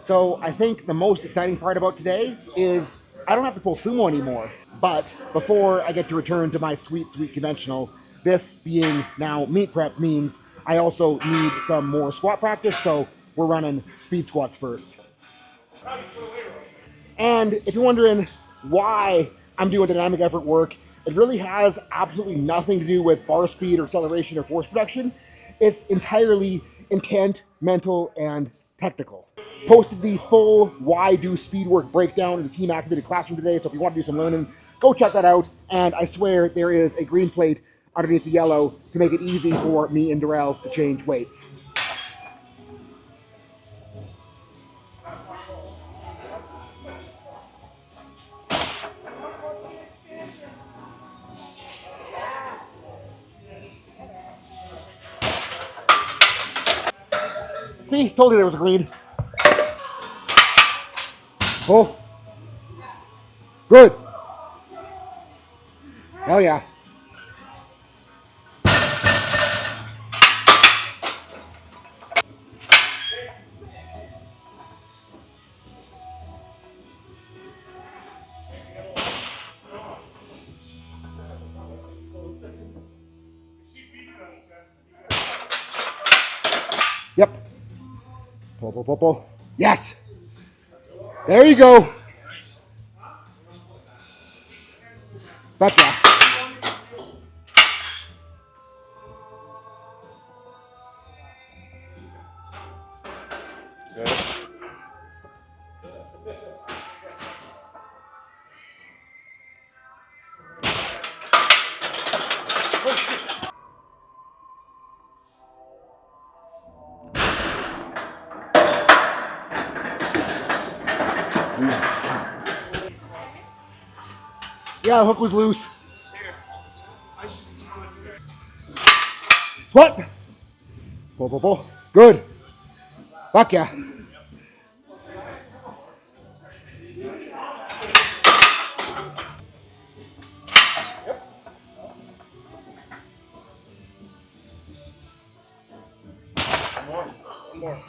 So I think the most exciting part about today is I don't have to pull sumo anymore. But before I get to return to my sweet, sweet conventional, this being now meet prep means I also need some more squat practice. So we're running speed squats first. And if you're wondering why I'm doing dynamic effort work, it really has absolutely nothing to do with bar speed or acceleration or force production. It's entirely intent, mental, and technical. Posted the full why do speed work breakdown in the team activated classroom today, so if you want to do some learning, go check that out. And I swear there is a green plate underneath the yellow to make it easy for me and Darrell to change weights. See, told you there was a green. Oh, good. Hell yeah. Yep. Pull, pull, pull, pull. Yes. There you go. Gotcha. Yeah, the hook was loose. Squat. Pull, pull, pull. Good. Fuck yeah. One more.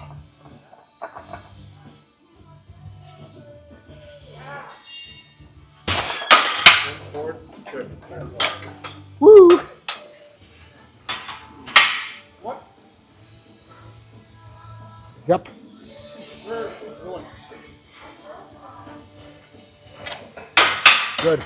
Forward. Good. Woo. What? Yep. Good.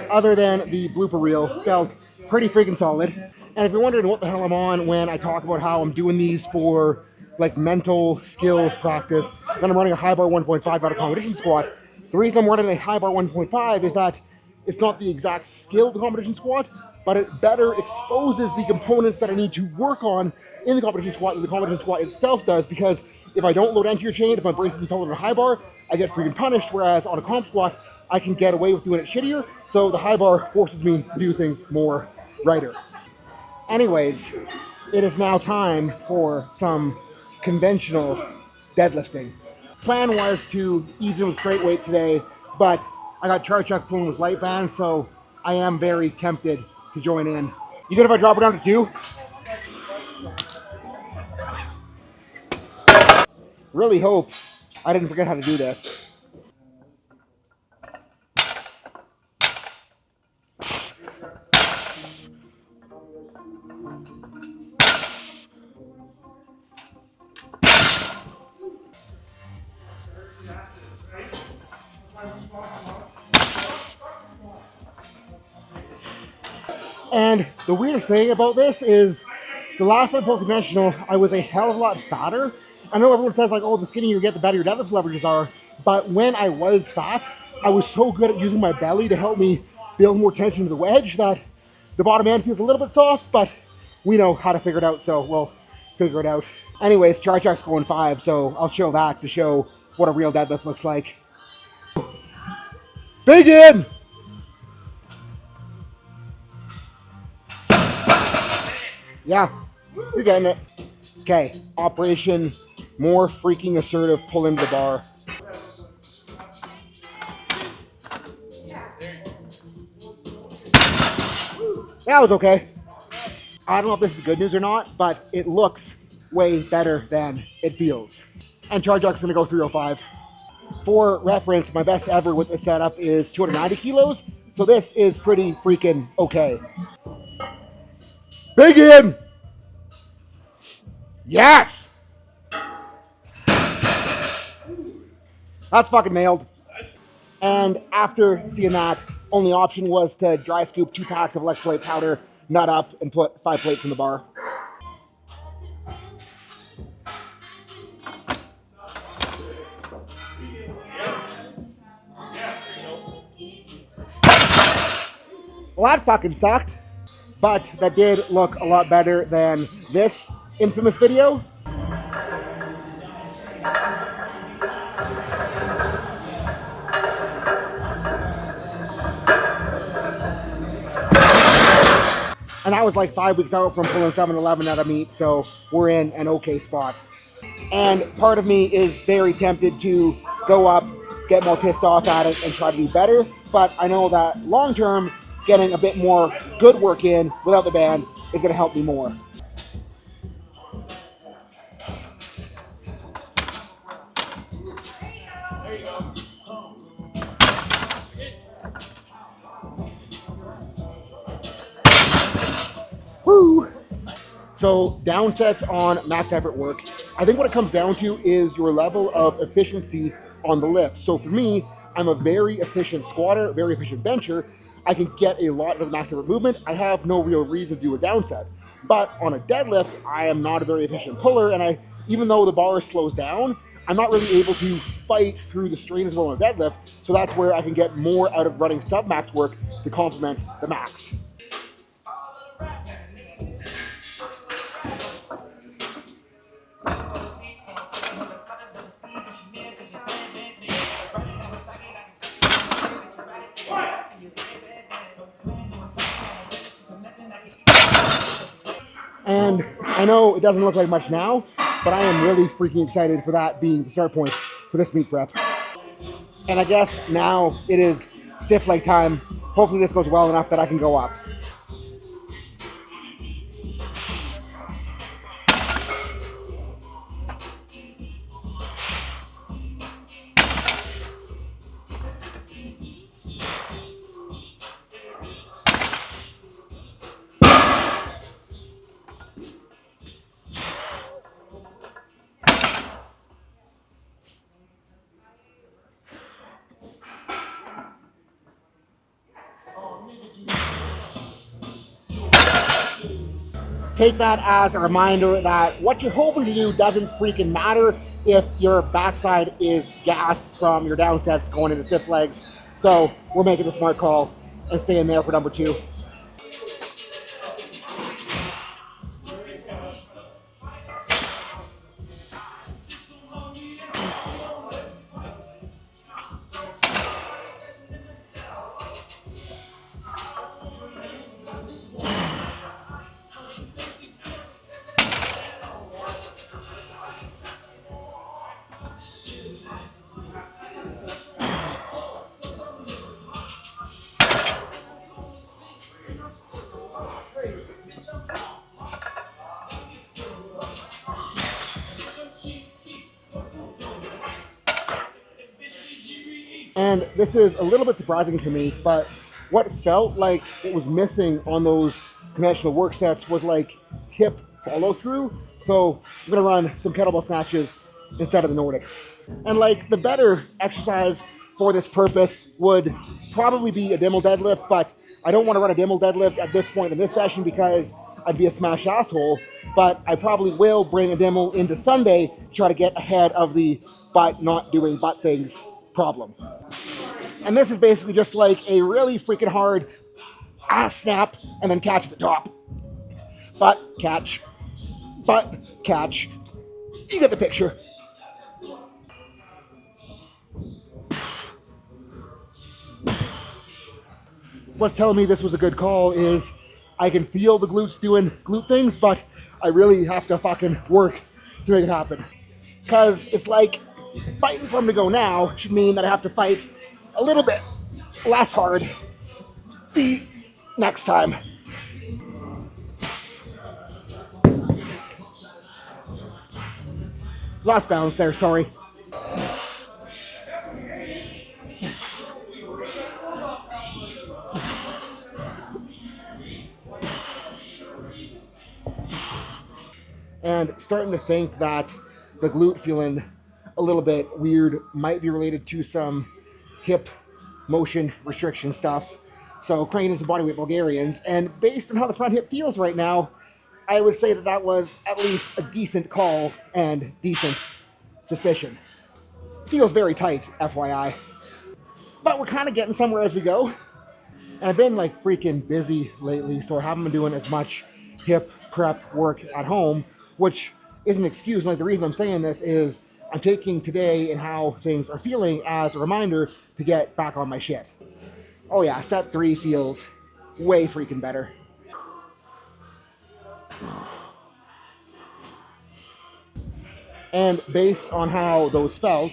Other than the blooper reel, felt pretty freaking solid. And if you're wondering what the hell I'm on when I talk about how I'm doing these for like mental skill practice, then I'm running a high bar 1.5 out of competition squat. The reason I'm running a high bar 1.5 is that it's not the exact skill of the competition squat, but it better exposes the components that I need to work on in the competition squat than the competition squat itself does, because if I don't load anterior chain, if my brace isn't solid on a high bar, I get freaking punished, whereas on a comp squat, I can get away with doing it shittier, so the high bar forces me to do things more righter. Anyways, it is now time for some conventional deadlifting. Plan was to ease in with straight weight today, but I got Char Chuck pulling with light bands, so I am very tempted to join in. You good if I drop it down to 2? Really hope I didn't forget how to do this. And the weirdest thing about this is the last time I pulled conventional, I was a hell of a lot fatter. I know everyone says like, oh, the skinnier you get, the better your deadlift leverages are. But when I was fat, I was so good at using my belly to help me build more tension to the wedge that the bottom end feels a little bit soft, but we know how to figure it out, so we'll figure it out. Anyways, charge jack's going 5, so I'll show that to show what a real deadlift looks like. Big in! Yeah, you're getting it. Okay, operation more freaking assertive pull into the bar. That was okay. I don't know if this is good news or not, but it looks way better than it feels. and charge arc's gonna go 305. For reference, my best ever with this setup is 290 kilos, so this is pretty freaking okay. Big in! Yes! That's fucking nailed. And after seeing that, only option was to dry scoop 2 packs of electrolyte powder, nut up, and put 5 plates in the bar. Well, that fucking sucked, but that did look a lot better than this infamous video. And I was like 5 weeks out from pulling 7-Eleven out of meat, so we're in an okay spot. And part of me is very tempted to go up, get more pissed off at it, and try to do better. But I know that long term, getting a bit more good work in without the band is going to help me more. Woo! So downsets on max effort work. I think what it comes down to is your level of efficiency on the lift. So for me, I'm a very efficient squatter, very efficient bencher. I can get a lot of the max effort movement. I have no real reason to do a downset. But on a deadlift, I am not a very efficient puller, and even though the bar slows down, I'm not really able to fight through the strain as well on a deadlift. So that's where I can get more out of running sub-max work to complement the max. And I know it doesn't look like much now, but I am really freaking excited for that being the start point for this meet prep. And I guess now it is stiff leg time. Hopefully this goes well enough that I can go up. Take that as a reminder that what you're hoping to do doesn't freaking matter if your backside is gassed from your downsets going into stiff legs. So we're making the smart call and staying there for number 2. And this is a little bit surprising to me, but what felt like it was missing on those conventional work sets was like hip follow through. So I'm gonna run some kettlebell snatches instead of the Nordics. And like the better exercise for this purpose would probably be a Dimmel deadlift, but I don't want to run a Dimmel deadlift at this point in this session because I'd be a smash asshole. But I probably will bring a Dimmel into Sunday to try to get ahead of the butt not doing butt things problem. And this is basically just like a really freaking hard ass snap and then catch at the top. Butt, catch, butt, catch. You get the picture. What's telling me this was a good call is I can feel the glutes doing glute things, but I really have to fucking work to make it happen. Because it's like fighting for him to go now should mean that I have to fight a little bit less hard the next time. Lost balance there, sorry. And starting to think that the glute feeling a little bit weird might be related to some hip motion restriction stuff. So cranking some bodyweight Bulgarians, and based on how the front hip feels right now, I would say that that was at least a decent call and decent suspicion. Feels very tight, FYI. But we're kind of getting somewhere as we go. And I've been like freaking busy lately, so I haven't been doing as much hip prep work at home, which is an excuse. Like the reason I'm saying this is I'm taking today and how things are feeling as a reminder to get back on my shit. Oh yeah, set 3 feels way freaking better. And based on how those felt,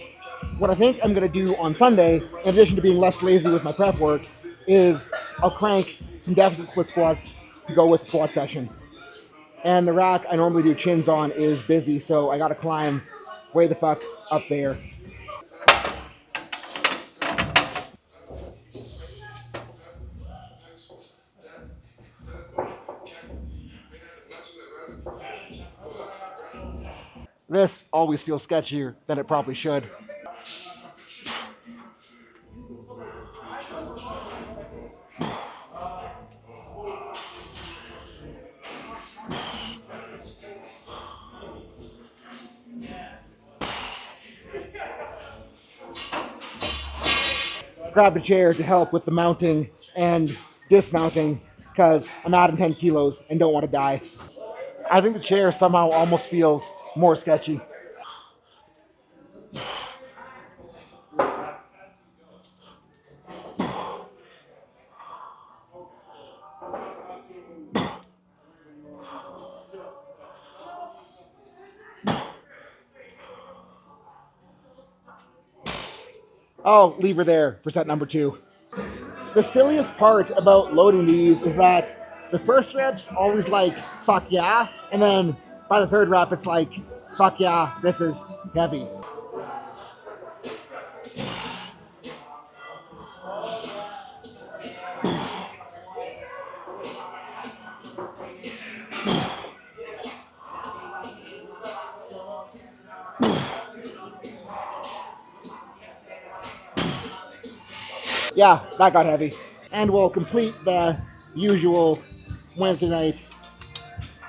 what I think I'm going to do on Sunday, in addition to being less lazy with my prep work, is I'll crank some deficit split squats to go with the squat session. And the rack I normally do chins on is busy, so I got to climb way the fuck up there. This always feels sketchier than it probably should. Grabbed a chair to help with the mounting and dismounting because I'm adding 10 kilos and don't want to die. I think the chair somehow almost feels more sketchy. I'll leave her there for set number 2. The silliest part about loading these is that the first rep's always like, fuck yeah, and then by the third rep, it's like, fuck yeah, this is heavy. Yeah, that got heavy. And we'll complete the usual Wednesday night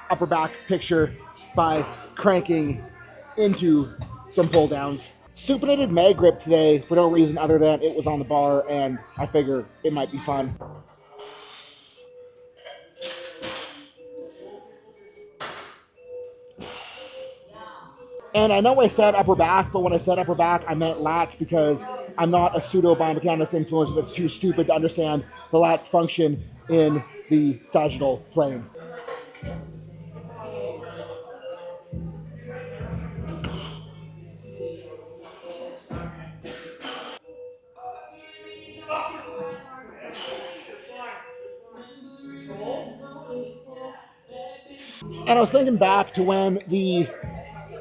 upper back picture by cranking into some pull downs. Supinated mag grip today for no reason other than it was on the bar and I figure it might be fun. And I know I said upper back, but when I said upper back, I meant lats because I'm not a pseudo biomechanics influencer that's too stupid to understand the lats function in the sagittal plane. And I was thinking back to when the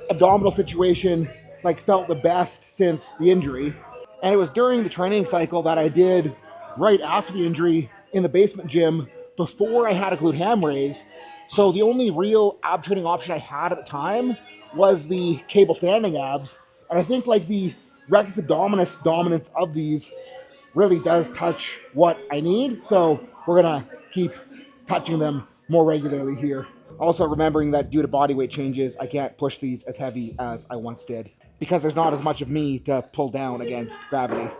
abdominal situation like felt the best since the injury. And it was during the training cycle that I did right after the injury in the basement gym before I had a glute ham raise. So the only real ab training option I had at the time was the cable standing abs. And I think like the rectus abdominis dominance of these really does touch what I need. So we're gonna keep touching them more regularly here. Also remembering that due to body weight changes, I can't push these as heavy as I once did because there's not as much of me to pull down against gravity.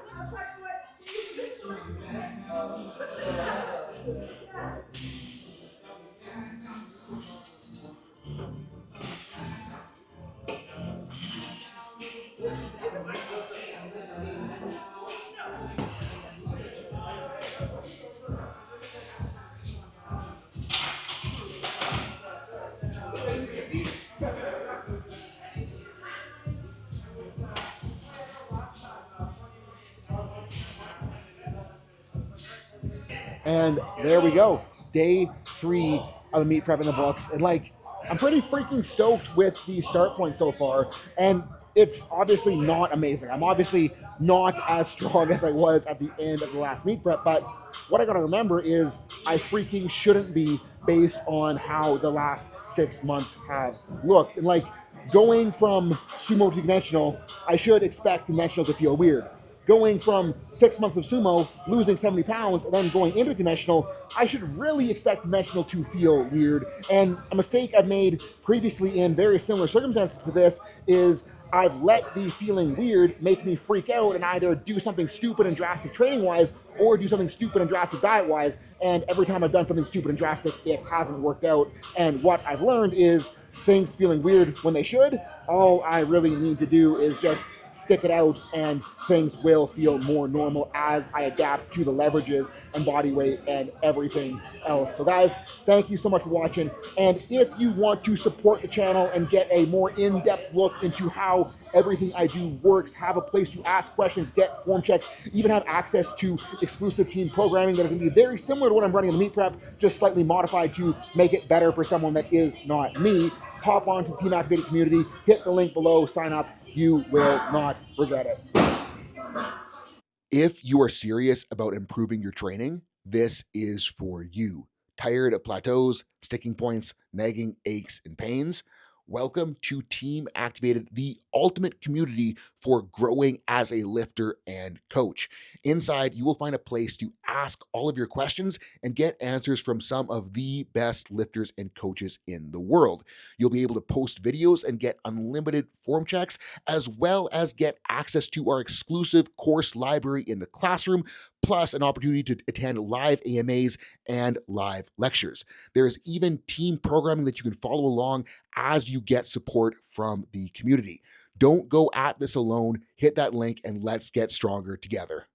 And there we go. Day 3 of the meat prep in the books. And like, I'm pretty freaking stoked with the start point so far, and it's obviously not amazing. I'm obviously not as strong as I was at the end of the last meet prep, but what I gotta remember is I freaking shouldn't be based on how the last 6 months have looked. And like going from sumo to conventional, I should expect conventional to feel weird. Going from 6 months of sumo, losing 70 pounds, and then going into conventional, I should really expect conventional to feel weird. And a mistake I've made previously in very similar circumstances to this is I've let the feeling weird make me freak out and either do something stupid and drastic training wise or do something stupid and drastic diet wise. And every time I've done something stupid and drastic, it hasn't worked out. And what I've learned is things feeling weird when they should. All I really need to do is just stick it out and things will feel more normal as I adapt to the leverages and body weight and everything else. So guys, thank you so much for watching. And if you want to support the channel and get a more in-depth look into how everything I do works, have a place to ask questions, get form checks, even have access to exclusive team programming that is going to be very similar to what I'm running in the meet prep, just slightly modified to make it better for someone that is not me, hop onto the Team Activated community, hit the link below, sign up. You will not regret it. If you are serious about improving your training, this is for you. Tired of plateaus, sticking points, nagging aches, and pains? Welcome to Team Activated, the ultimate community for growing as a lifter and coach. Inside, you will find a place to ask all of your questions and get answers from some of the best lifters and coaches in the world. You'll be able to post videos and get unlimited form checks, as well as get access to our exclusive course library in the classroom, plus an opportunity to attend live AMAs and live lectures. There's even team programming that you can follow along as you get support from the community. Don't go at this alone. Hit that link and let's get stronger together.